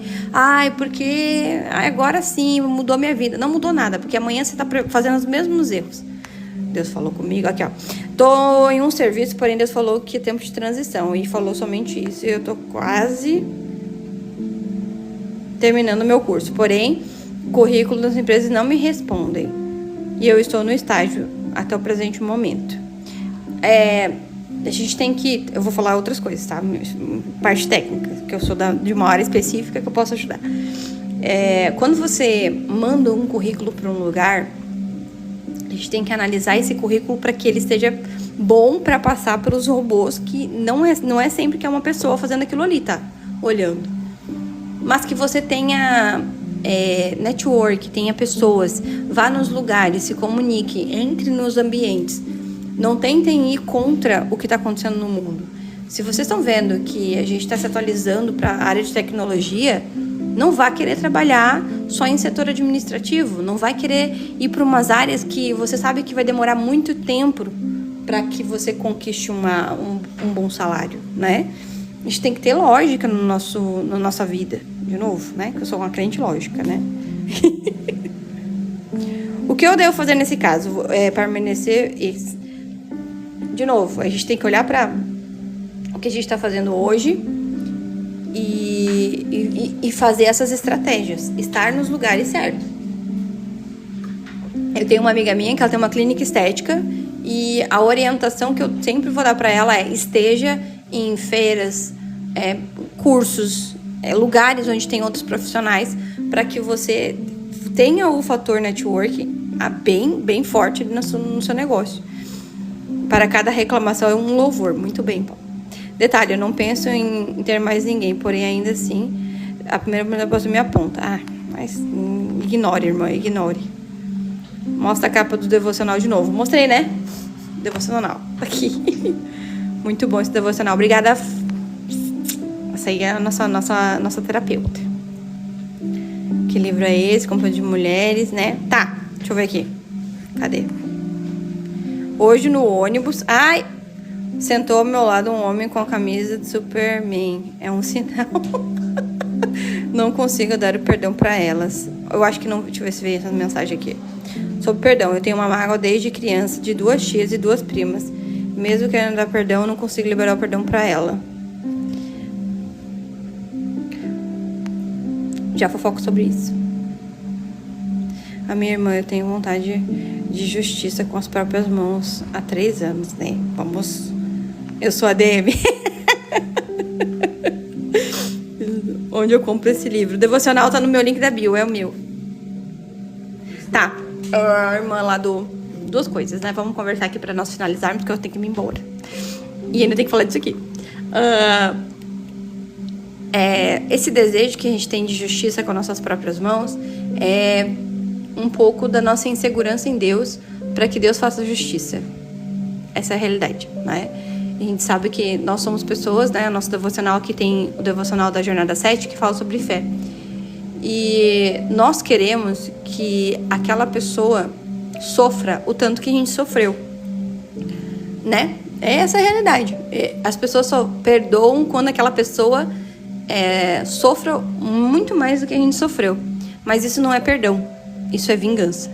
Porque agora sim, mudou minha vida. Não mudou nada, porque amanhã você tá fazendo os mesmos erros. Deus falou comigo, aqui tô em um serviço, porém Deus falou que é tempo de transição, e falou somente isso, e eu tô quase terminando o meu curso, porém, currículo das empresas não me respondem, e eu estou no estágio até o presente momento. A gente tem que... Eu vou falar outras coisas, tá? Parte técnica, que eu sou de uma área específica que eu posso ajudar. Quando você manda um currículo para um lugar, a gente tem que analisar esse currículo para que ele esteja bom para passar pelos robôs, que não é sempre que é uma pessoa fazendo aquilo ali, tá? Olhando. Mas que você tenha network, tenha pessoas, vá nos lugares, se comunique, entre nos ambientes. Não tentem ir contra o que está acontecendo no mundo. Se vocês estão vendo que a gente está se atualizando para a área de tecnologia, não vá querer trabalhar só em setor administrativo. Não vai querer ir para umas áreas que você sabe que vai demorar muito tempo para que você conquiste um bom salário, né? A gente tem que ter lógica na nossa vida. De novo, né? Que eu sou uma crente lógica, né? O que eu devo fazer nesse caso? Permanecer... De novo, a gente tem que olhar para o que a gente está fazendo hoje e fazer essas estratégias. Estar nos lugares certos. Eu tenho uma amiga minha que ela tem uma clínica estética e a orientação que eu sempre vou dar para ela é esteja em feiras, cursos, lugares onde tem outros profissionais, para que você tenha o fator network bem forte no seu negócio. Para cada reclamação é um louvor. Muito bem, Paulo. Detalhe, eu não penso em ter mais ninguém, porém ainda assim, a primeira pessoa me aponta. Mas ignore, irmã, ignore. Mostra a capa do devocional de novo. Mostrei, né? Devocional. Aqui. Muito bom esse devocional. Obrigada. Essa aí é a nossa terapeuta. Que livro é esse? Companhia de Mulheres, né? Tá, deixa eu ver aqui. Cadê? Hoje no ônibus... Sentou ao meu lado um homem com a camisa de Superman. É um sinal. Não consigo dar o perdão pra elas. Eu acho que não... Deixa eu ver se veio essa mensagem aqui. Sobre perdão. Eu tenho uma mágoa desde criança de 2 tias e 2 primas. Mesmo querendo dar perdão, eu não consigo liberar o perdão pra ela. Já fofoco sobre isso. A minha irmã, eu tenho vontade de justiça com as próprias mãos há 3 anos, né? Vamos... Eu sou a DM. Onde eu compro esse livro? O devocional tá no meu link da bio, é o meu. Tá. A irmã lá do... 2 coisas, né? Vamos conversar aqui pra nós finalizarmos, porque eu tenho que ir embora. E ainda tem que falar disso aqui. Esse desejo que a gente tem de justiça com nossas próprias mãos é um pouco da nossa insegurança em Deus para que Deus faça justiça. Essa é a realidade, né? A gente sabe que nós somos pessoas, né? O nosso devocional aqui tem o devocional da Jornada 7 que fala sobre fé. E nós queremos que aquela pessoa sofra o tanto que a gente sofreu, né? Essa é a realidade. As pessoas só perdoam quando aquela pessoa sofra muito mais do que a gente sofreu. Mas isso não é perdão, isso é vingança.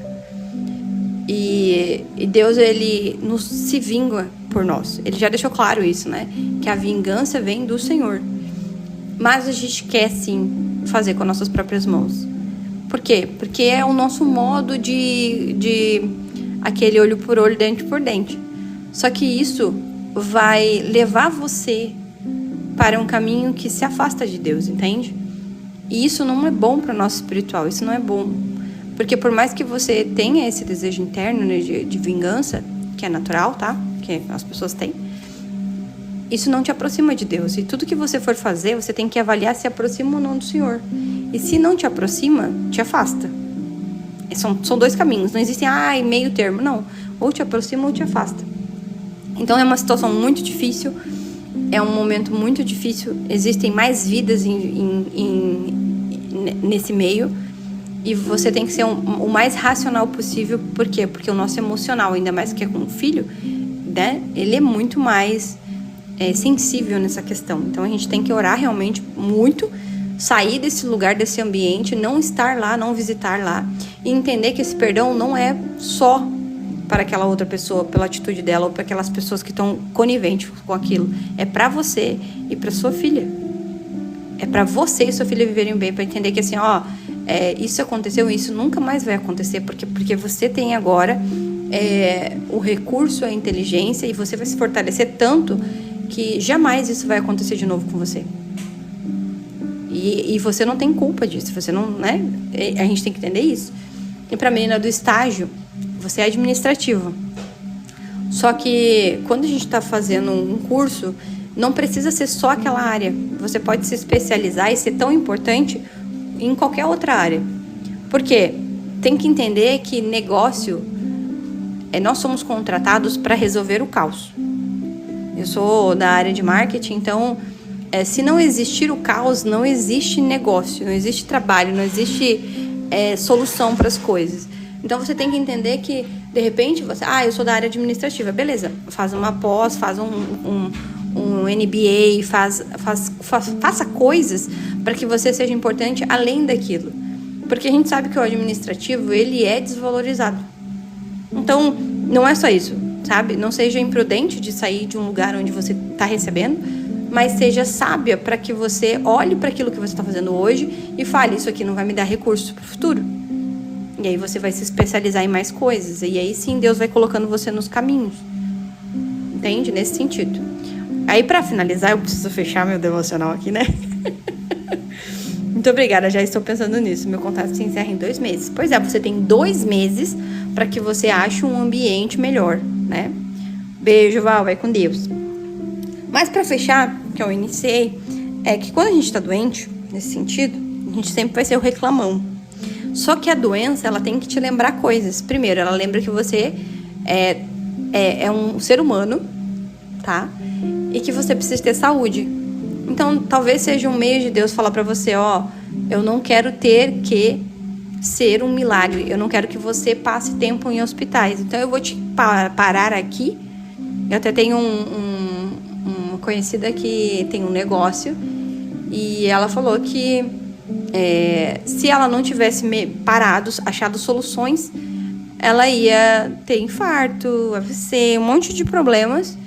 E Deus, ele se vinga por nós. Ele já deixou claro isso, né? Que a vingança vem do Senhor. Mas a gente quer, sim, fazer com nossas próprias mãos. Por quê? Porque é o nosso modo de aquele olho por olho, dente por dente. Só que isso vai levar você para um caminho que se afasta de Deus, entende? E isso não é bom para o nosso espiritual, isso não é bom. Porque por mais que você tenha esse desejo interno, né, de vingança, que é natural, tá? Que as pessoas têm, isso não te aproxima de Deus. E tudo que você for fazer, você tem que avaliar se aproxima ou não do Senhor. E se não te aproxima, te afasta. São dois caminhos, não existem meio termo, não. Ou te aproxima ou te afasta. Então é uma situação muito difícil, é um momento muito difícil, existem mais vidas nesse meio, e você tem que ser o mais racional possível. Por quê? Porque o nosso emocional, ainda mais que é com o filho, né, ele é muito mais sensível nessa questão. Então a gente tem que orar realmente muito, sair desse lugar, desse ambiente, não estar lá, não visitar lá, e entender que esse perdão não é só para aquela outra pessoa, pela atitude dela, ou para aquelas pessoas que estão coniventes com aquilo. É para você e para sua filha. É para você e sua filha viverem bem, para entender que assim, isso aconteceu e isso nunca mais vai acontecer, porque você tem agora o recurso, a inteligência, e você vai se fortalecer tanto que jamais isso vai acontecer de novo com você. E você não tem culpa disso, você não, né? A gente tem que entender isso. E para a menina do estágio, você é administrativa. Só que quando a gente está fazendo um curso, não precisa ser só aquela área. Você pode se especializar e ser tão importante em qualquer outra área. Por quê? Tem que entender que negócio, nós somos contratados para resolver o caos. Eu sou da área de marketing, então se não existir o caos, não existe negócio, não existe trabalho, não existe solução para as coisas. Então você tem que entender que, de repente, eu sou da área administrativa, beleza, faz uma pós, faz um MBA, faça coisas para que você seja importante além daquilo. Porque a gente sabe que o administrativo, ele é desvalorizado. Então, não é só isso, sabe? Não seja imprudente de sair de um lugar onde você está recebendo, mas seja sábia para que você olhe para aquilo que você está fazendo hoje e fale, isso aqui não vai me dar recurso para o futuro. E aí você vai se especializar em mais coisas. E aí sim, Deus vai colocando você nos caminhos. Entende? Nesse sentido. Aí, para finalizar, eu preciso fechar meu devocional aqui, né? Muito obrigada, já estou pensando nisso. Meu contrato se encerra em 2 meses. Pois é, você tem 2 meses para que você ache um ambiente melhor, né? Beijo, Val, vai com Deus. Mas para fechar, que eu iniciei, é que quando a gente está doente, nesse sentido, a gente sempre vai ser o reclamão. Só que a doença, ela tem que te lembrar coisas. Primeiro, ela lembra que você é um ser humano, tá? E que você precisa ter saúde. Então, talvez seja um meio de Deus falar pra você, eu não quero ter que ser um milagre. Eu não quero que você passe tempo em hospitais. Então, eu vou te parar aqui. Eu até tenho uma conhecida que tem um negócio. E ela falou que se ela não tivesse achado soluções, ela ia ter infarto, AVC, um monte de problemas,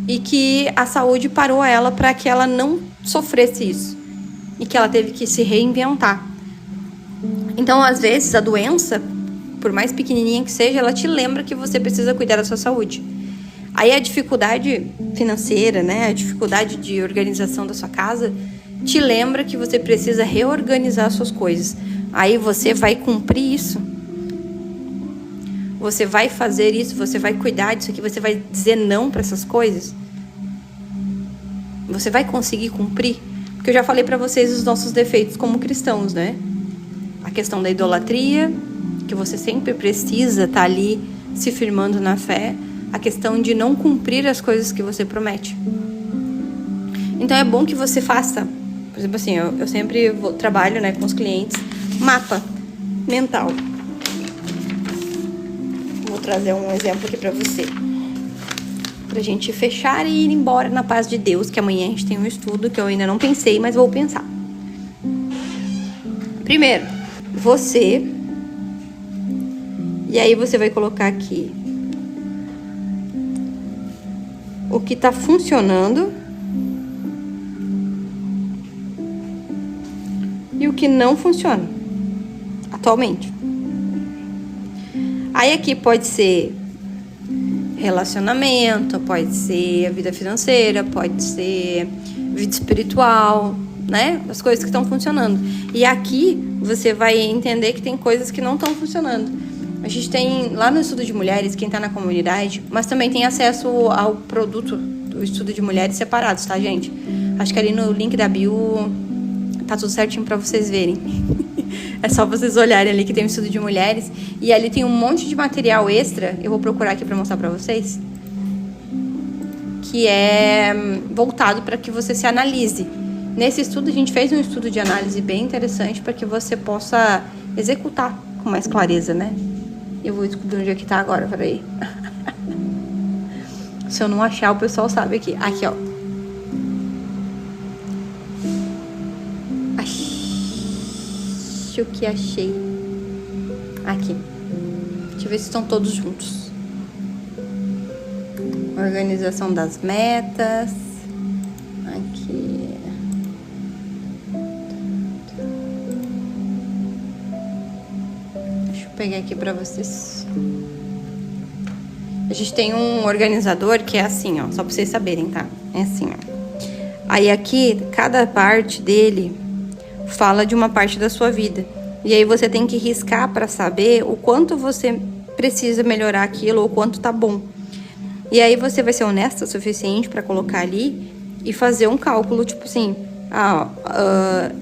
e que a saúde parou ela para que ela não sofresse isso, e que ela teve que se reinventar. Então, às vezes, a doença, por mais pequenininha que seja, ela te lembra que você precisa cuidar da sua saúde. Aí a dificuldade financeira, né, a dificuldade de organização da sua casa, te lembra que você precisa reorganizar as suas coisas. Aí você vai cumprir isso. Você vai fazer isso, você vai cuidar disso aqui, você vai dizer não para essas coisas. Você vai conseguir cumprir? Porque eu já falei pra vocês os nossos defeitos como cristãos, né? A questão da idolatria, que você sempre precisa estar ali se firmando na fé. A questão de não cumprir as coisas que você promete. Então é bom que você faça, por exemplo assim, eu sempre trabalho, né, com os clientes, mapa mental. Vou trazer um exemplo aqui pra você. Pra gente fechar e ir embora na paz de Deus, que amanhã a gente tem um estudo que eu ainda não pensei, mas vou pensar. Primeiro, você. E aí você vai colocar aqui o que tá funcionando e o que não funciona atualmente. Aí aqui pode ser relacionamento, pode ser a vida financeira, pode ser vida espiritual, né? As coisas que estão funcionando. E aqui você vai entender que tem coisas que não estão funcionando. A gente tem lá no estudo de mulheres, quem tá na comunidade, mas também tem acesso ao produto do estudo de mulheres separados, tá, gente? Acho que ali no link da bio tá tudo certinho pra vocês verem. É só vocês olharem ali que tem o estudo de mulheres. E ali tem um monte de material extra. Eu vou procurar aqui pra mostrar pra vocês. Que é voltado para que você se analise. Nesse estudo, a gente fez um estudo de análise bem interessante para que você possa executar com mais clareza, né? Eu vou descobrir onde é que tá agora, peraí. Se eu não achar, o pessoal sabe aqui. Aqui, ó. Acho que achei. Aqui. Deixa eu ver se estão todos juntos. Organização das metas. Aqui. Deixa eu pegar aqui pra vocês. A gente tem um organizador que é assim, ó. Só pra vocês saberem, tá? É assim, ó. Aí aqui, cada parte dele fala de uma parte da sua vida. E aí você tem que riscar pra saber o quanto você precisa melhorar aquilo ou o quanto tá bom. E aí você vai ser honesta o suficiente pra colocar ali e fazer um cálculo, tipo assim,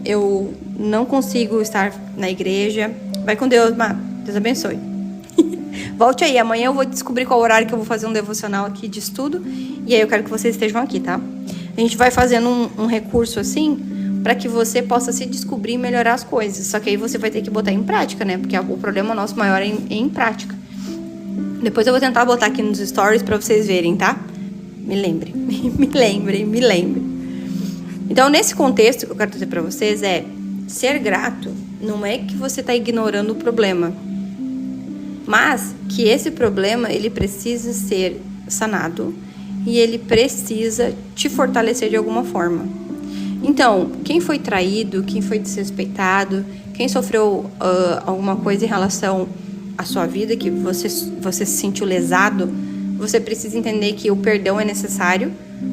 eu não consigo estar na igreja. Vai com Deus, Deus abençoe. Volte aí, amanhã eu vou descobrir qual horário que eu vou fazer um devocional aqui de estudo. E aí eu quero que vocês estejam aqui, tá? A gente vai fazendo um recurso assim, pra que você possa se descobrir e melhorar as coisas. Só que aí você vai ter que botar em prática, né? Porque o problema nosso maior é em prática. Depois eu vou tentar botar aqui nos stories pra vocês verem, tá? Me lembre. me lembre. Então, nesse contexto que eu quero trazer pra vocês é ser grato não é que você tá ignorando o problema, mas que esse problema, ele precisa ser sanado e ele precisa te fortalecer de alguma forma. Então, quem foi traído, quem foi desrespeitado, quem sofreu alguma coisa em relação à sua vida, que você se sentiu lesado, você precisa entender que o perdão é necessário,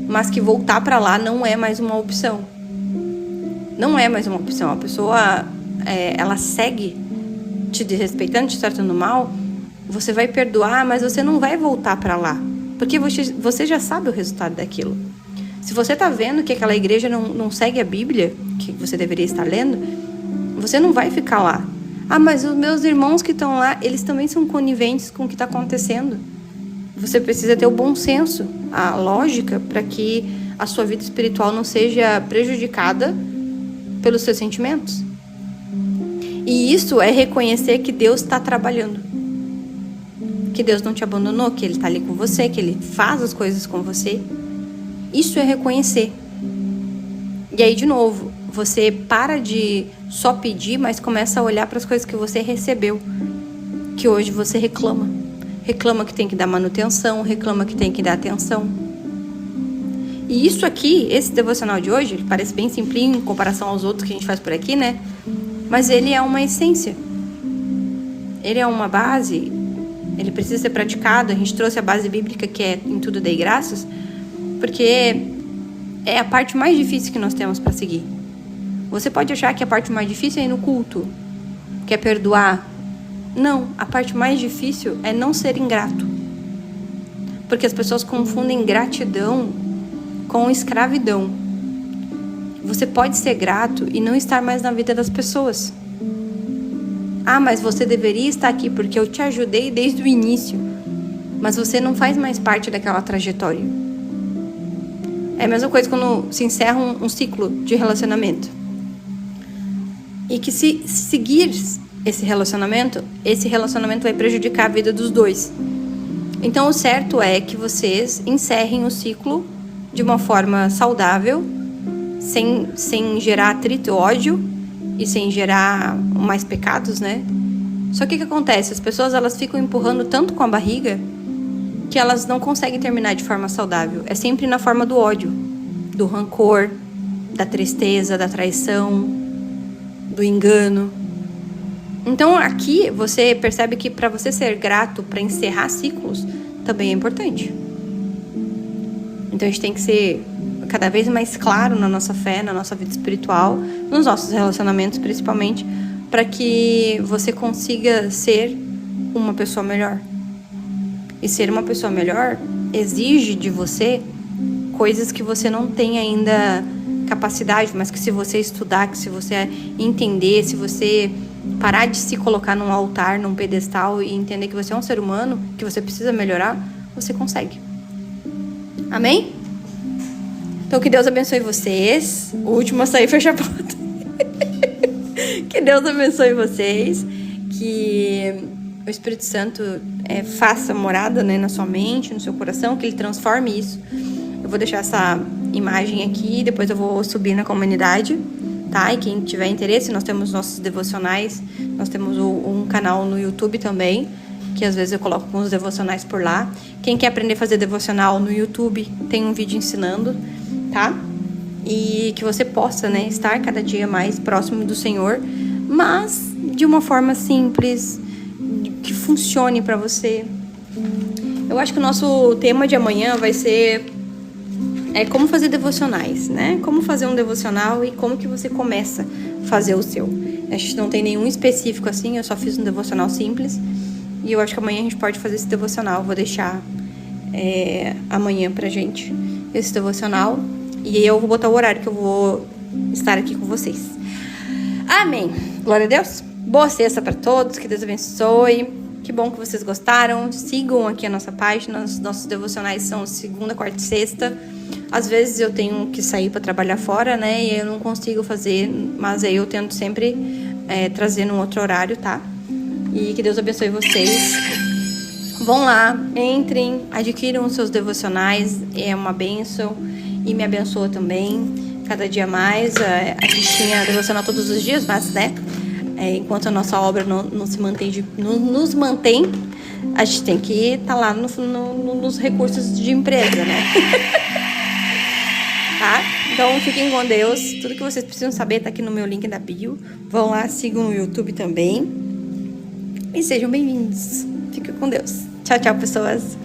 mas que voltar pra lá não é mais uma opção. Não é mais uma opção. A pessoa, ela segue te desrespeitando, te tratando mal, você vai perdoar, mas você não vai voltar pra lá, porque você já sabe o resultado daquilo. Se você tá vendo que aquela igreja não segue a Bíblia, que você deveria estar lendo, você não vai ficar lá. Mas os meus irmãos que estão lá, eles também são coniventes com o que está acontecendo. Você precisa ter o bom senso, a lógica, para que a sua vida espiritual não seja prejudicada pelos seus sentimentos. E isso é reconhecer que Deus está trabalhando. Que Deus não te abandonou, que Ele está ali com você, que Ele faz as coisas com você. Isso é reconhecer. E aí, de novo, você para de só pedir, mas começa a olhar para as coisas que você recebeu. Que hoje você reclama. Reclama que tem que dar manutenção, reclama que tem que dar atenção. E isso aqui, esse devocional de hoje, ele parece bem simplinho em comparação aos outros que a gente faz por aqui, né? Mas ele é uma essência. Ele é uma base, ele precisa ser praticado. A gente trouxe a base bíblica, que é em tudo dei graças, porque é a parte mais difícil que nós temos para seguir. Você pode achar que a parte mais difícil é ir no culto, que é perdoar. Não, a parte mais difícil é não ser ingrato. Porque as pessoas confundem gratidão com escravidão. Você pode ser grato e não estar mais na vida das pessoas. Ah, mas você deveria estar aqui porque eu te ajudei desde o início. Mas você não faz mais parte daquela trajetória. É a mesma coisa quando se encerra um ciclo de relacionamento. E que se seguir esse relacionamento vai prejudicar a vida dos dois. Então, o certo é que vocês encerrem o ciclo de uma forma saudável, sem gerar atrito, ódio e sem gerar mais pecados, né? Só que o que acontece? As pessoas, elas ficam empurrando tanto com a barriga que elas não conseguem terminar de forma saudável. É sempre na forma do ódio, do rancor, da tristeza, da traição, do engano. Então, aqui você percebe que para você ser grato, para encerrar ciclos, também é importante. Então, a gente tem que ser cada vez mais claro na nossa fé, na nossa vida espiritual, nos nossos relacionamentos principalmente, para que você consiga ser uma pessoa melhor. E ser uma pessoa melhor exige de você coisas que você não tem ainda capacidade, mas que se você estudar, que se você entender, se você parar de se colocar num altar, num pedestal e entender que você é um ser humano, que você precisa melhorar, você consegue. Amém? Então, que Deus abençoe vocês. O último a sair, fecha a porta. Que Deus abençoe vocês. Que o Espírito Santo faça morada, né, na sua mente, no seu coração, que Ele transforme isso. Eu vou deixar essa imagem aqui, depois eu vou subir na comunidade, tá? E quem tiver interesse, nós temos nossos devocionais, nós temos um canal no YouTube também, que às vezes eu coloco alguns devocionais por lá. Quem quer aprender a fazer devocional no YouTube, tem um vídeo ensinando, tá? E que você possa, né, estar cada dia mais próximo do Senhor, mas de uma forma simples, que funcione pra você. Eu acho que o nosso tema de amanhã vai ser como fazer devocionais, né? Como fazer um devocional e como que você começa a fazer o seu. A gente não tem nenhum específico assim, eu só fiz um devocional simples. E eu acho que amanhã a gente pode fazer esse devocional. Vou deixar amanhã pra gente esse devocional. E eu vou botar o horário que eu vou estar aqui com vocês. Amém. Glória a Deus. Boa sexta pra todos. Que Deus abençoe. Que bom que vocês gostaram. Sigam aqui a nossa página. Nossos devocionais são segunda, quarta e sexta. Às vezes eu tenho que sair para trabalhar fora, né? E eu não consigo fazer, mas aí eu tento sempre trazer num outro horário, tá? E que Deus abençoe vocês. Vão lá, entrem, adquiram os seus devocionais. É uma bênção e me abençoa também. Cada dia mais. A gente tinha devocional todos os dias, mas, né? Enquanto a nossa obra não nos mantém, a gente tem que estar lá nos recursos de empresa, né? Tá? Então, fiquem com Deus. Tudo que vocês precisam saber tá aqui no meu link da bio. Vão lá, sigam no YouTube também. E sejam bem-vindos. Fiquem com Deus. Tchau, tchau, pessoas.